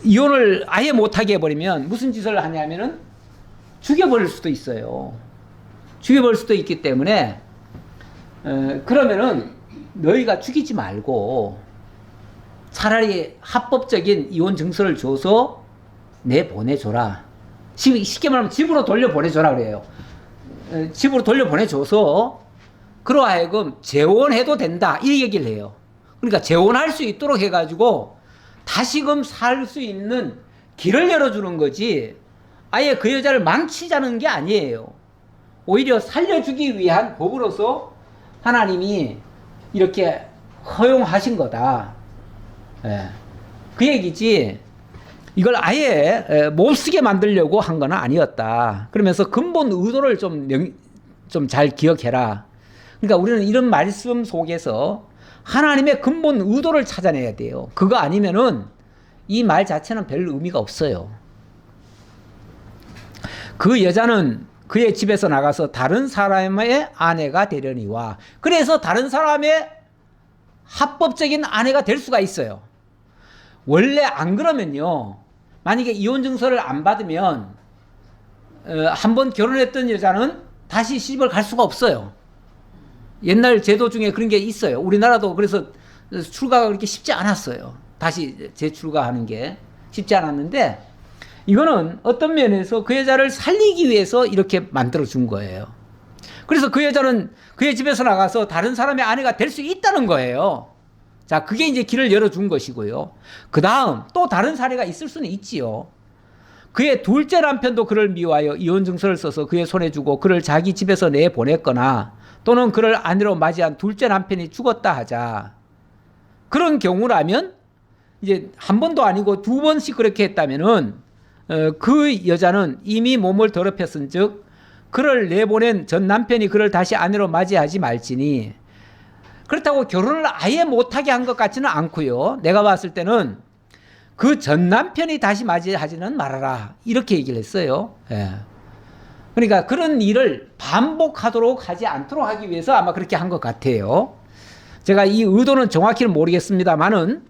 이혼을 아예 못하게 해버리면 무슨 짓을 하냐면은 죽여버릴 수도 있어요. 죽여버릴 수도 있기 때문에 그러면은 너희가 죽이지 말고 차라리 합법적인 이혼 증서를 줘서 내보내줘라. 쉽게 말하면 집으로 돌려보내줘라 그래요. 집으로 돌려보내줘서 그러하여금 재혼해도 된다 이 얘기를 해요. 그러니까 재혼할 수 있도록 해가지고 다시금 살 수 있는 길을 열어주는 거지 아예 그 여자를 망치자는 게 아니에요. 오히려 살려주기 위한 법으로서 하나님이 이렇게 허용하신 거다. 예. 그 얘기지 이걸 아예 못 쓰게 만들려고 한 건 아니었다. 그러면서 근본 의도를 좀 잘 기억해라. 그러니까 우리는 이런 말씀 속에서 하나님의 근본 의도를 찾아내야 돼요. 그거 아니면은 이 말 자체는 별 의미가 없어요. 그 여자는 그의 집에서 나가서 다른 사람의 아내가 되려니와, 그래서 다른 사람의 합법적인 아내가 될 수가 있어요. 원래 안 그러면요, 만약에 이혼 증서를 안 받으면 한번 결혼했던 여자는 다시 시집을 갈 수가 없어요. 옛날 제도 중에 그런 게 있어요. 우리나라도 그래서 출가가 그렇게 쉽지 않았어요. 다시 재출가하는 게 쉽지 않았는데, 이거는 어떤 면에서 그 여자를 살리기 위해서 이렇게 만들어 준 거예요. 그래서 그 여자는 그의 집에서 나가서 다른 사람의 아내가 될 수 있다는 거예요. 자, 그게 이제 길을 열어준 것이고요. 그 다음 또 다른 사례가 있을 수는 있지요. 그의 둘째 남편도 그를 미워하여 이혼 증서를 써서 그의 손에 주고 그를 자기 집에서 내보냈거나, 또는 그를 아내로 맞이한 둘째 남편이 죽었다 하자. 그런 경우라면 이제 한 번도 아니고 두 번씩 그렇게 했다면은 그 여자는 이미 몸을 더럽혔은즉 그를 내보낸 전 남편이 그를 다시 아내로 맞이하지 말지니, 그렇다고 결혼을 아예 못하게 한 것 같지는 않고요. 내가 봤을 때는 그 전 남편이 다시 맞이하지는 말아라 이렇게 얘기를 했어요. 예. 그러니까 그런 일을 반복하도록 하지 않도록 하기 위해서 아마 그렇게 한 것 같아요. 제가 이 의도는 정확히는 모르겠습니다만은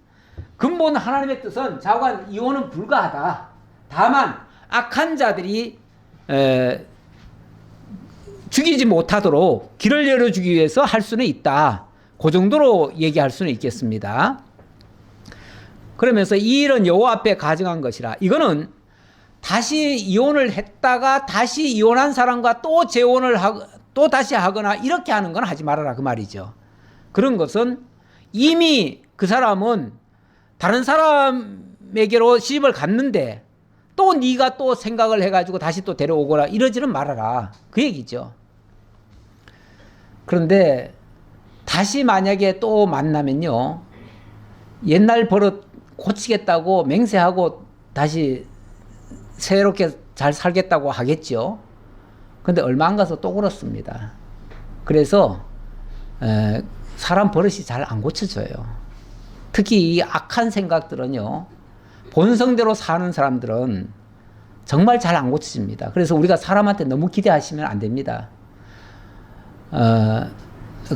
근본 하나님의 뜻은 자관 이혼은 불가하다. 다만 악한 자들이 죽이지 못하도록 길을 열어주기 위해서 할 수는 있다. 그 정도로 얘기할 수는 있겠습니다. 그러면서 이 일은 여호와 앞에 가증한 것이라. 이거는 다시 이혼을 했다가 다시 이혼한 사람과 또 재혼을 하고 또 다시 하거나 이렇게 하는 건 하지 말아라 그 말이죠. 그런 것은 이미 그 사람은 다른 사람에게로 시집을 갔는데 또 네가 또 생각을 해가지고 다시 또 데려오거나 이러지는 말아라 그 얘기죠. 그런데 다시 만약에 또 만나면요, 옛날 버릇 고치겠다고 맹세하고 다시 새롭게 잘 살겠다고 하겠죠. 근데 얼마 안 가서 또 그렇습니다. 그래서 사람 버릇이 잘 안 고쳐져요. 특히 이 악한 생각들은요, 본성대로 사는 사람들은 정말 잘 안 고쳐집니다. 그래서 우리가 사람한테 너무 기대하시면 안 됩니다.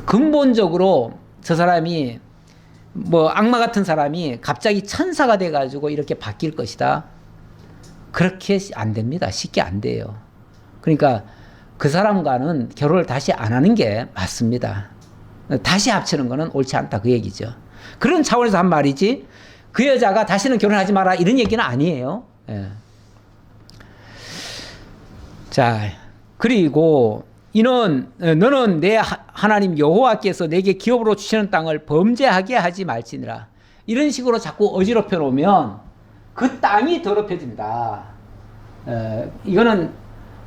근본적으로 저 사람이 뭐 악마 같은 사람이 갑자기 천사가 돼가지고 이렇게 바뀔 것이다. 그렇게 안 됩니다. 쉽게 안 돼요. 그러니까 그 사람과는 결혼을 다시 안 하는 게 맞습니다. 다시 합치는 거는 옳지 않다 그 얘기죠. 그런 차원에서 한 말이지 그 여자가 다시는 결혼하지 마라 이런 얘기는 아니에요. 예. 자, 그리고 너는 내 하나님 여호와께서 내게 기업으로 주시는 땅을 범죄하게 하지 말지니라. 이런 식으로 자꾸 어지럽혀 놓으면 그 땅이 더럽혀진다. 이거는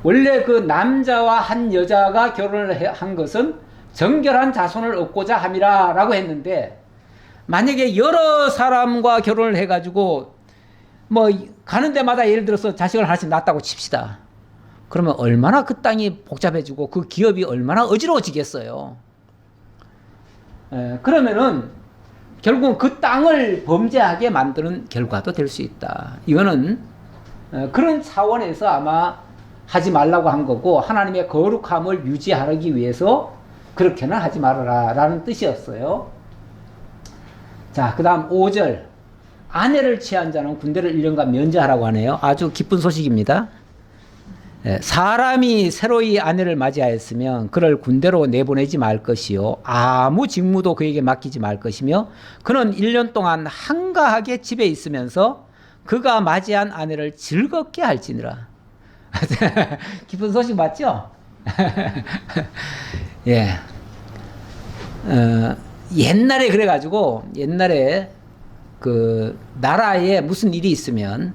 원래 그 남자와 한 여자가 결혼을 한 것은 정결한 자손을 얻고자 함이라 라고 했는데, 만약에 여러 사람과 결혼을 해가지고 뭐 가는 데마다 예를 들어서 자식을 하나씩 낳았다고 칩시다. 그러면 얼마나 그 땅이 복잡해지고 그 기업이 얼마나 어지러워지겠어요. 그러면은 결국은 그 땅을 범죄하게 만드는 결과도 될 수 있다. 이거는 그런 차원에서 아마 하지 말라고 한 거고, 하나님의 거룩함을 유지하기 위해서 그렇게는 하지 말아라 라는 뜻이었어요. 자, 그 다음 5절. 아내를 취한 자는 군대를 1년간 면제하라고 하네요. 아주 기쁜 소식입니다. 사람이 새로이 아내를 맞이하였으면 그를 군대로 내보내지 말 것이요, 아무 직무도 그에게 맡기지 말 것이며, 그는 1년 동안 한가하게 집에 있으면서 그가 맞이한 아내를 즐겁게 할지니라. 기쁜 소식 맞죠? 예. 옛날에 그래가지고, 옛날에 그 나라에 무슨 일이 있으면,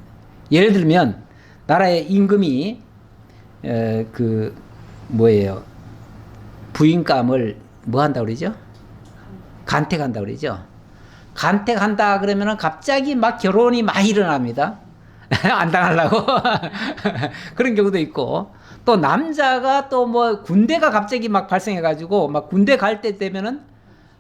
예를 들면 나라의 임금이 그 뭐예요, 부인감을 뭐 한다 그러죠? 간택한다 그러죠. 간택한다 그러면은 갑자기 막 결혼이 많이 일어납니다. 안 당하려고. 그런 경우도 있고, 또 남자가 또 뭐 군대가 갑자기 막 발생해가지고 막 군대 갈 때 되면은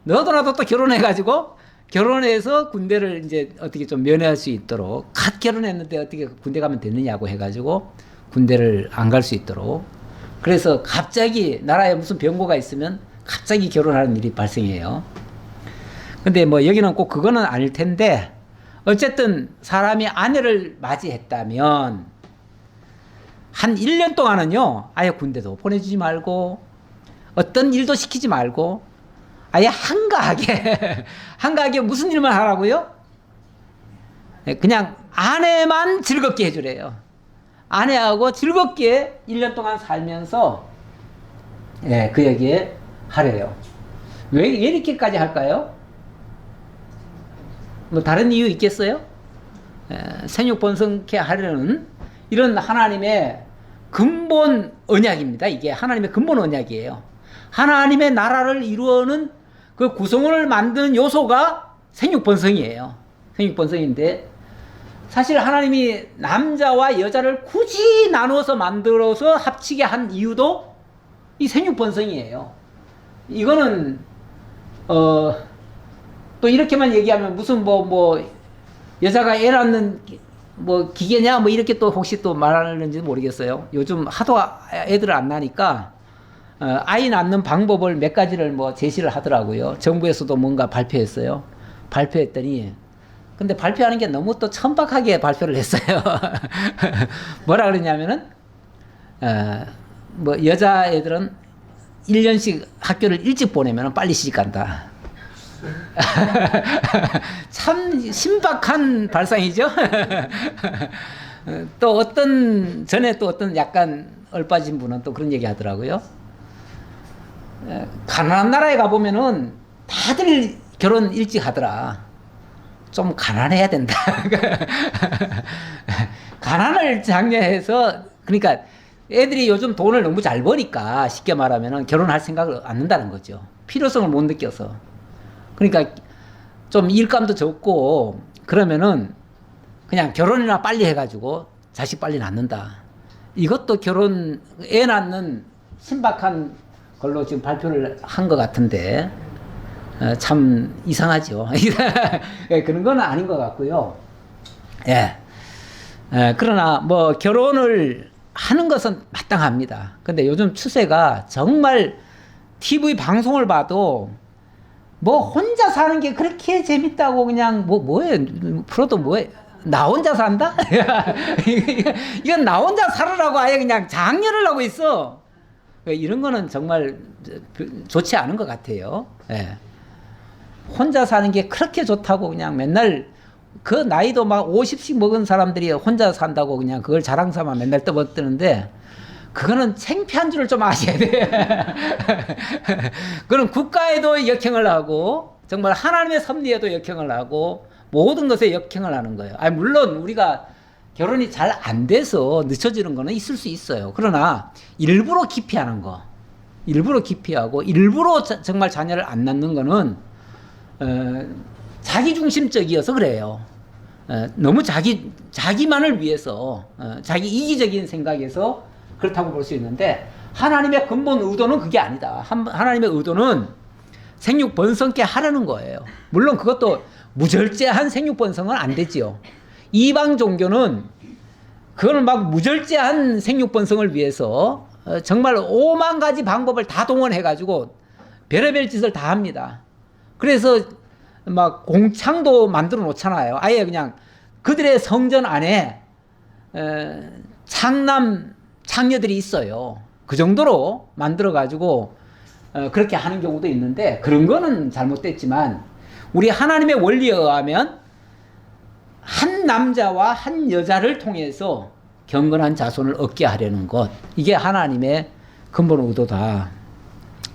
너도 나도 또 결혼해가지고, 결혼해서 군대를 이제 어떻게 좀 면회할 수 있도록, 갓 결혼했는데 어떻게 군대 가면 되느냐고 해가지고 군대를 안 갈 수 있도록. 그래서 갑자기 나라에 무슨 병고가 있으면 갑자기 결혼하는 일이 발생해요. 근데 뭐 여기는 꼭 그거는 아닐 텐데, 어쨌든 사람이 아내를 맞이했다면 한 1년 동안은요, 아예 군대도 보내주지 말고 어떤 일도 시키지 말고 아예 한가하게 한가하게 무슨 일만 하라고요? 그냥 아내만 즐겁게 해주래요. 아내하고 즐겁게 1년 동안 살면서 그에게 하래요. 왜 이렇게까지 할까요? 뭐 다른 이유 있겠어요? 생육 번성케 하려는 이런 하나님의 근본 언약입니다. 이게 하나님의 근본 언약이에요. 하나님의 나라를 이루는 그 구성원을 만드는 요소가 생육 번성이에요. 생육 번성인데, 사실 하나님이 남자와 여자를 굳이 나누어서 만들어서 합치게 한 이유도 이 생육 번성이에요. 이거는 또 이렇게만 얘기하면 무슨 뭐 여자가 애 낳는 뭐 기계냐 뭐 이렇게 또 혹시 또 말하는지 모르겠어요. 요즘 하도 애들을 안 낳으니까 아이 낳는 방법을 몇 가지를 뭐 제시를 하더라고요. 정부에서도 뭔가 발표했어요. 발표했더니, 근데 발표하는 게 너무 또 천박하게 발표를 했어요. 뭐라 그러냐면은 뭐 여자애들은 1년씩 학교를 일찍 보내면 빨리 시집간다. 참 신박한 발상이죠. 또 전에 또 어떤 약간 얼빠진 분은 또 그런 얘기 하더라고요. 가난한 나라에 가보면은 다들 결혼 일찍 하더라. 좀 가난해야 된다. 가난을 장려해서, 그러니까 애들이 요즘 돈을 너무 잘 버니까 쉽게 말하면은 결혼할 생각을 안 한다는 거죠. 필요성을 못 느껴서. 그러니까 좀 일감도 적고 그러면은 그냥 결혼이나 빨리 해가지고 자식 빨리 낳는다. 이것도 애 낳는 신박한 걸로 지금 발표를 한 것 같은데, 참 이상하죠. 예, 그런 건 아닌 것 같고요. 예. 그러나 뭐 결혼을 하는 것은 마땅합니다. 근데 요즘 추세가 정말 TV 방송을 봐도 뭐 혼자 사는 게 그렇게 재밌다고 그냥 뭐예요? 프로도 뭐예요? 나 혼자 산다? 이건 나 혼자 살으라고 아예 그냥 장려를 하고 있어. 이런 거는 정말 좋지 않은 것 같아요. 예. 혼자 사는 게 그렇게 좋다고 그냥 맨날 그 나이도 막 50씩 먹은 사람들이 혼자 산다고 그냥 그걸 자랑 삼아 맨날 떠벌뜨는데 그거는 창피한 줄을 좀 아셔야 돼. 그건 국가에도 역행을 하고 정말 하나님의 섭리에도 역행을 하고 모든 것에 역행을 하는 거예요. 아니 물론 우리가 결혼이 잘 안 돼서 늦춰지는 거는 있을 수 있어요. 그러나 일부러 기피하는 거, 일부러 기피하고 일부러 정말 자녀를 안 낳는 거는 자기중심적이어서 그래요. 너무 자기만을 위해서 자기 이기적인 생각에서 그렇다고 볼 수 있는데 하나님의 근본 의도는 그게 아니다. 하나님의 의도는 생육 번성케 하라는 거예요. 물론 그것도 무절제한 생육 번성은 안 되지요. 이방 종교는 그걸 막 무절제한 생육 번성을 위해서 정말 5만 가지 방법을 다 동원해 가지고 별의별 짓을 다 합니다. 그래서 막 공창도 만들어 놓잖아요. 아예 그냥 그들의 성전 안에 창녀들이 있어요. 그 정도로 만들어 가지고 그렇게 하는 경우도 있는데 그런 거는 잘못됐지만 우리 하나님의 원리에 의하면 한 남자와 한 여자를 통해서 경건한 자손을 얻게 하려는 것, 이게 하나님의 근본 의도다.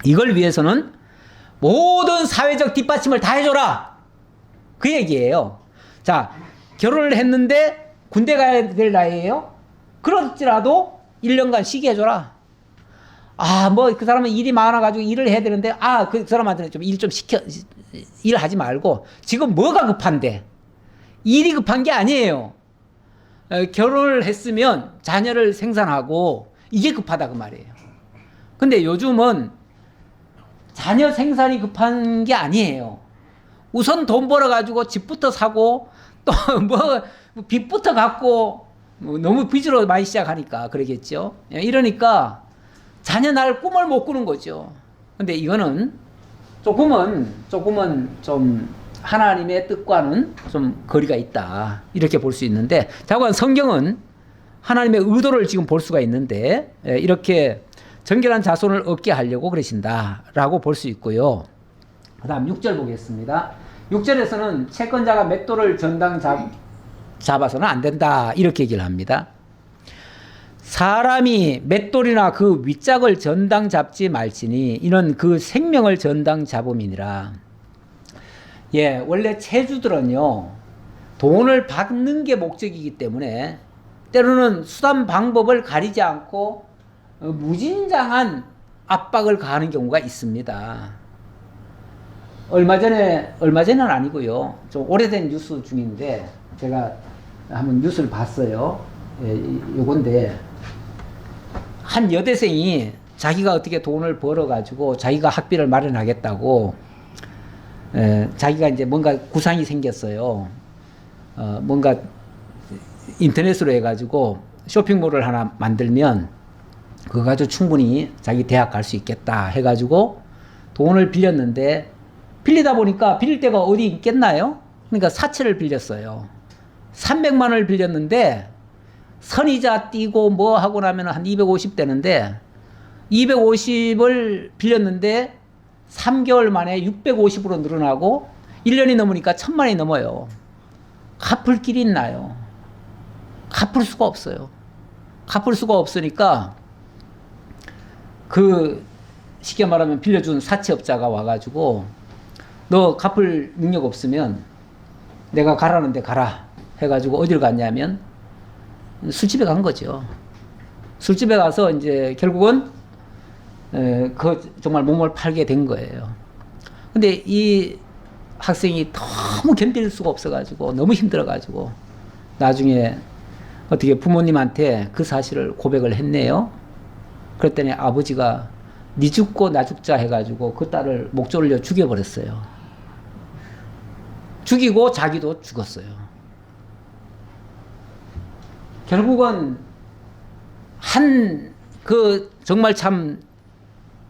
이걸 위해서는 모든 사회적 뒷받침을 다 해줘라, 그 얘기예요. 자, 결혼을 했는데 군대 가야 될 나이에요. 그럴지라도 1년간 쉬게 해줘라. 뭐 그 사람은 일이 많아가지고 일을 해야 되는데 그 사람한테는 좀 일 좀 일하지 말고 지금 뭐가 급한데? 일이 급한 게 아니에요. 결혼을 했으면 자녀를 생산하고 이게 급하다 그 말이에요. 근데 요즘은 자녀 생산이 급한 게 아니에요. 우선 돈 벌어가지고 집부터 사고 또 뭐 빚부터 갚고 너무 빚으로 많이 시작하니까 그러겠죠. 이러니까 자녀 낳을 꿈을 못 꾸는 거죠. 근데 이거는 조금은 좀 하나님의 뜻과는 좀 거리가 있다, 이렇게 볼 수 있는데, 자관 성경은 하나님의 의도를 지금 볼 수가 있는데 이렇게 정결한 자손을 얻게 하려고 그러신다라고 볼 수 있고요. 그 다음 6절 보겠습니다. 6절에서는 채권자가 맷돌을 전당 잡아서는 안 된다, 이렇게 얘기를 합니다. 사람이 맷돌이나 그 윗짝을 전당 잡지 말지니 이는 그 생명을 전당 잡음이니라. 예, 원래 체주들은요, 돈을 받는 게 목적이기 때문에 때로는 수단 방법을 가리지 않고 무진장한 압박을 가하는 경우가 있습니다. 얼마 전은 아니고요, 좀 오래된 뉴스 중인데 제가 한번 뉴스를 봤어요. 예, 요건데 한 여대생이 자기가 어떻게 돈을 벌어가지고 자기가 학비를 마련하겠다고 자기가 이제 뭔가 구상이 생겼어요. 뭔가 인터넷으로 해가지고 쇼핑몰을 하나 만들면 그거 가지고 충분히 자기 대학 갈 수 있겠다 해가지고 돈을 빌렸는데, 빌리다 보니까 빌릴 데가 어디 있겠나요? 그러니까 사채를 빌렸어요. 300만 원을 빌렸는데 선이자 띄고 뭐 하고 나면 한 250 되는데 250을 빌렸는데 3개월 만에 650으로 늘어나고 1년이 넘으니까 1000만 원이 넘어요. 갚을 길이 있나요? 갚을 수가 없어요. 갚을 수가 없으니까 그 쉽게 말하면 빌려준 사채업자가 와가지고 너 갚을 능력 없으면 내가 가라는 데 가라 해가지고 어디를 갔냐면 술집에 간 거죠. 술집에 가서 이제 결국은 그 정말 몸을 팔게 된 거예요. 근데 이 학생이 너무 견딜 수가 없어가지고 너무 힘들어가지고 나중에 어떻게 부모님한테 그 사실을 고백을 했네요. 그랬더니 아버지가 니 죽고 나 죽자 해가지고 그 딸을 목 졸려 죽여버렸어요. 죽이고 자기도 죽었어요. 결국은 정말 참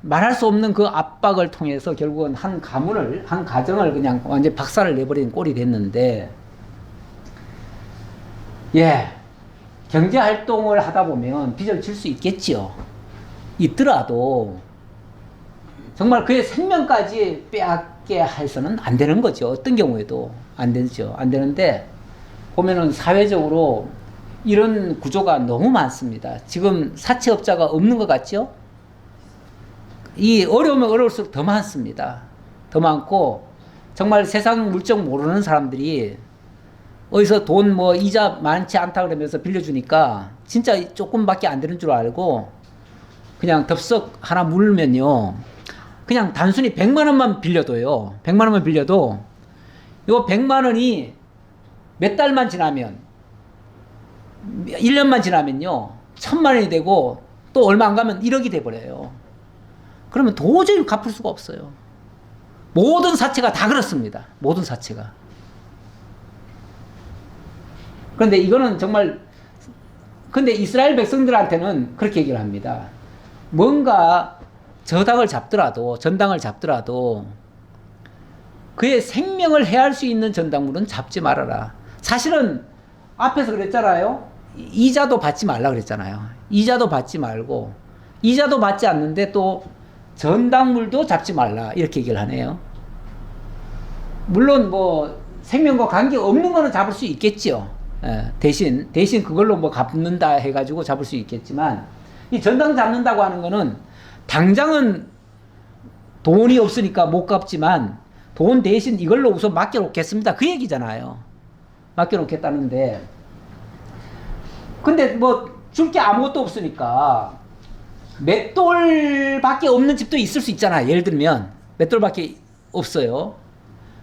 말할 수 없는 그 압박을 통해서 결국은 한 가정을 그냥 완전 박살을 내버린 꼴이 됐는데, 경제 활동을 하다 보면 빚을 질 수 있겠지요. 있더라도 정말 그의 생명까지 빼앗게 해서는 안 되는 거죠. 어떤 경우에도 안 되죠. 안 되는데 보면은 사회적으로 이런 구조가 너무 많습니다. 지금 사채업자가 없는 것 같죠? 이 어려우면 어려울수록 더 많습니다. 더 많고 정말 세상 물정 모르는 사람들이 어디서 돈 이자 많지 않다 그러면서 빌려주니까 진짜 조금밖에 안 되는 줄 알고 그냥 덥석 하나 물면요, 그냥 단순히 100만 원만 빌려도요, 100만 원만 빌려도 요 100만 원이 몇 달만 지나면 1년만 지나면요 1000만 원이 되고 또 얼마 안 가면 1억이 돼버려요. 그러면 도저히 갚을 수가 없어요. 모든 사채가 다 그렇습니다. 모든 사채가. 그런데 이거는 정말, 근데 이스라엘 백성들한테는 그렇게 얘기를 합니다. 뭔가 저당을 잡더라도, 전당을 잡더라도 그의 생명을 해할 수 있는 전당물은 잡지 말아라. 사실은 앞에서 그랬잖아요. 이자도 받지 말라 그랬잖아요. 이자도 받지 말고, 이자도 받지 않는데 또 전당물도 잡지 말라 이렇게 얘기를 하네요. 물론 생명과 관계 없는 거는 잡을 수 있겠죠. 대신 그걸로 갚는다 해가지고 잡을 수 있겠지만, 이 전당 잡는다고 하는 거는 당장은 돈이 없으니까 못 갚지만 돈 대신 이걸로 우선 맡겨놓겠습니다 그 얘기잖아요. 맡겨놓겠다는데, 근데 줄 게 아무것도 없으니까 맷돌밖에 없는 집도 있을 수 있잖아요. 예를 들면 맷돌밖에 없어요.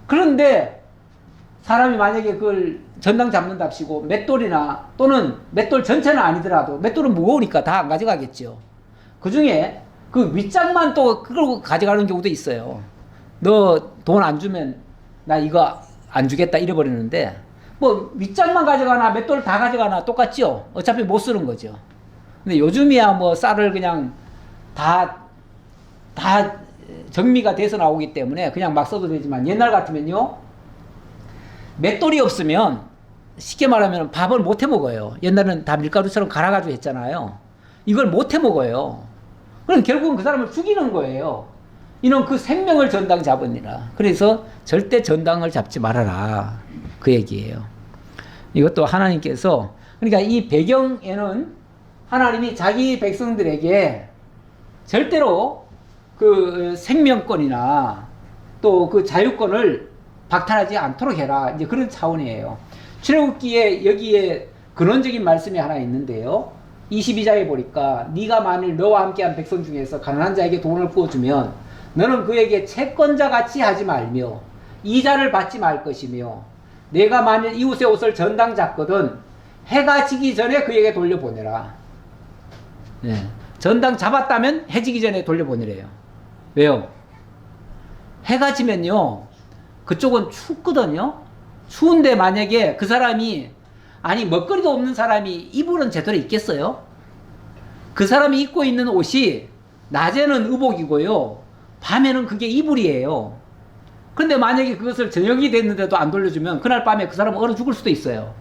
그런데 사람이 만약에 그걸 전당 잡는답시고 맷돌이나, 또는 맷돌 전체는 아니더라도, 맷돌은 무거우니까 다 안 가져가겠죠. 그 중에 그 윗장만 또 그걸 가져가는 경우도 있어요. 너 돈 안 주면 나 이거 안 주겠다 이래버리는데, 윗장만 가져가나 맷돌 다 가져가나 똑같죠. 어차피 못 쓰는 거죠. 근데 요즘이야 쌀을 그냥 다 정리가 돼서 나오기 때문에 그냥 막 써도 되지만, 옛날 같으면요, 맷돌이 없으면 쉽게 말하면 밥을 못 해 먹어요. 옛날에는 다 밀가루처럼 갈아가지고 했잖아요. 이걸 못 해 먹어요. 그럼 결국은 그 사람을 죽이는 거예요. 이는 그 생명을 전당 잡으니라. 그래서 절대 전당을 잡지 말아라 그 얘기예요. 이것도 하나님께서, 그러니까 이 배경에는 하나님이 자기 백성들에게 절대로 그 생명권이나 또 그 자유권을 박탈하지 않도록 해라, 이제 그런 차원이에요. 출애굽기에 여기에 근원적인 말씀이 하나 있는데요. 22장에 보니까 네가 만일 너와 함께한 백성 중에서 가난한 자에게 돈을 부어주면 너는 그에게 채권자 같이 하지 말며 이자를 받지 말 것이며, 내가 만일 이웃의 옷을 전당 잡거든 해가 지기 전에 그에게 돌려보내라. 전당 잡았다면 해 지기 전에 돌려보내래요. 왜요? 해가 지면요 그쪽은 춥거든요. 추운데 만약에 그 사람이, 아니 먹거리도 없는 사람이 이불은 제대로 입겠어요? 그 사람이 입고 있는 옷이 낮에는 의복이고요 밤에는 그게 이불이에요. 근데 만약에 그것을 저녁이 됐는데도 안 돌려주면 그날 밤에 그 사람은 얼어 죽을 수도 있어요.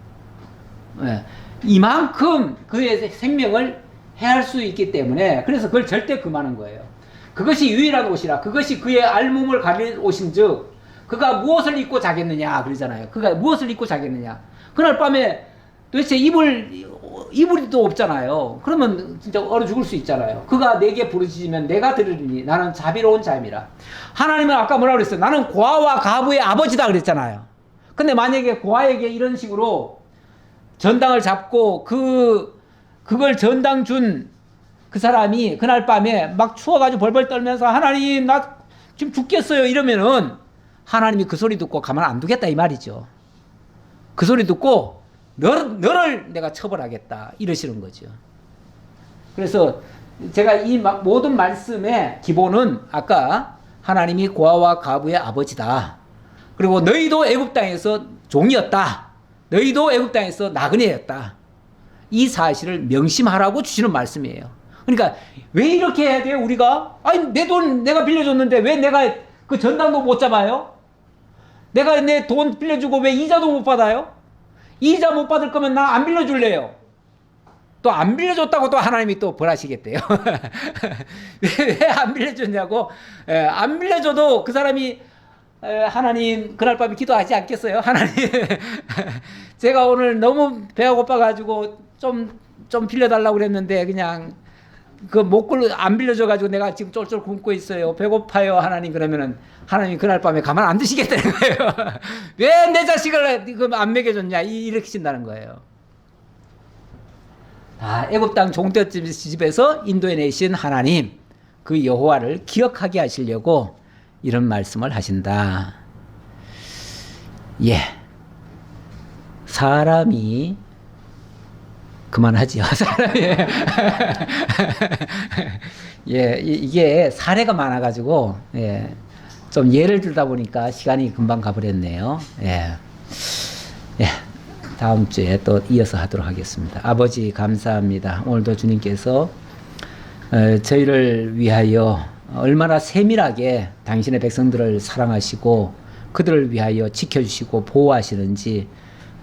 이만큼 그의 생명을 해할 수 있기 때문에, 그래서 그걸 절대 금하는 거예요. 그것이 유일한 옷이라, 그것이 그의 알몸을 가릴 옷인즉 그가 무엇을 입고 자겠느냐 그러잖아요. 그가 무엇을 입고 자겠느냐. 그날 밤에 도대체 이불이도 없잖아요. 그러면 진짜 얼어 죽을 수 있잖아요. 그가 내게 부르짖으면 내가 들으리니 나는 자비로운 자임이라. 하나님은 아까 뭐라고 그랬어요? 나는 고아와 가부의 아버지다 그랬잖아요. 근데 만약에 고아에게 이런 식으로 전당을 잡고 그걸 전당 준 그 사람이 그날 밤에 막 추워가지고 벌벌 떨면서 하나님 나 지금 죽겠어요 이러면은 하나님이 그 소리 듣고 가만 안 두겠다 이 말이죠. 그 소리 듣고 너를 내가 처벌하겠다 이러시는 거죠. 그래서 제가 이 모든 말씀의 기본은 아까 하나님이 고아와 과부의 아버지다. 그리고 너희도 애굽 땅에서 종이었다. 너희도 애굽 땅에서 나그네였다. 이 사실을 명심하라고 주시는 말씀이에요. 그러니까 왜 이렇게 해야 돼요? 우리가 아니 내 돈 내가 빌려줬는데 왜 내가 그 전당도 못 잡아요? 내가 내 돈 빌려주고 왜 이자도 못 받아요? 이자 못 받을 거면 나 안 빌려줄래요. 또 안 빌려줬다고 또 하나님이 또 벌하시겠대요. 왜 안 빌려줬냐고. 안 빌려줘도 그 사람이 하나님 그날 밤에 기도하지 않겠어요? 하나님 제가 오늘 너무 배가 고파가지고 좀 빌려달라고 그랬는데 그냥 그 목걸로 안 빌려줘가지고 내가 지금 쫄쫄 굶고 있어요. 배고파요 하나님. 그러면은 하나님이 그날 밤에 가만 안 두시겠다는 거예요. 왜 내 자식을 안 먹여줬냐 이렇게 신다는 거예요. 애굽 땅 종되집에서 인도해 내신 하나님 그 여호와를 기억하게 하시려고 이런 말씀을 하신다. 예, 사람이 그만하지요. 사람이 예, 이게 사례가 많아가지고 예, 좀 예를 들다 보니까 시간이 금방 가버렸네요. 예, 예. 다음 주에 또 이어서 하도록 하겠습니다. 아버지 감사합니다. 오늘도 주님께서 저희를 위하여 얼마나 세밀하게 당신의 백성들을 사랑하시고 그들을 위하여 지켜주시고 보호하시는지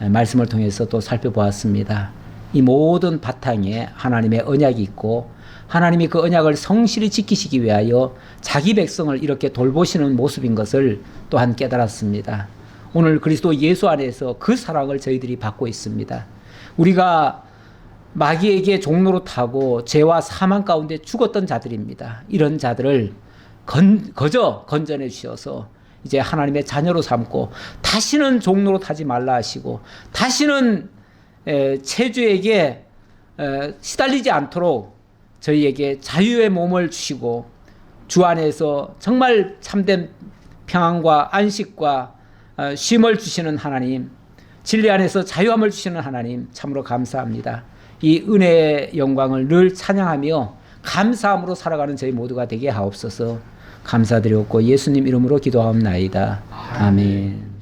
말씀을 통해서 또 살펴보았습니다. 이 모든 바탕에 하나님의 언약이 있고 하나님이 그 언약을 성실히 지키시기 위하여 자기 백성을 이렇게 돌보시는 모습인 것을 또한 깨달았습니다. 오늘 그리스도 예수 안에서 그 사랑을 저희들이 받고 있습니다. 우리가 마귀에게 종로로 타고 죄와 사망 가운데 죽었던 자들입니다. 이런 자들을 거저 건져내 주셔서 이제 하나님의 자녀로 삼고 다시는 종로로 타지 말라 하시고 다시는 체주에게 시달리지 않도록 저희에게 자유의 몸을 주시고 주 안에서 정말 참된 평안과 안식과 쉼을 주시는 하나님, 진리 안에서 자유함을 주시는 하나님 참으로 감사합니다. 이 은혜의 영광을 늘 찬양하며 감사함으로 살아가는 저희 모두가 되게 하옵소서. 감사드렸고 예수님 이름으로 기도하옵나이다. 아멘.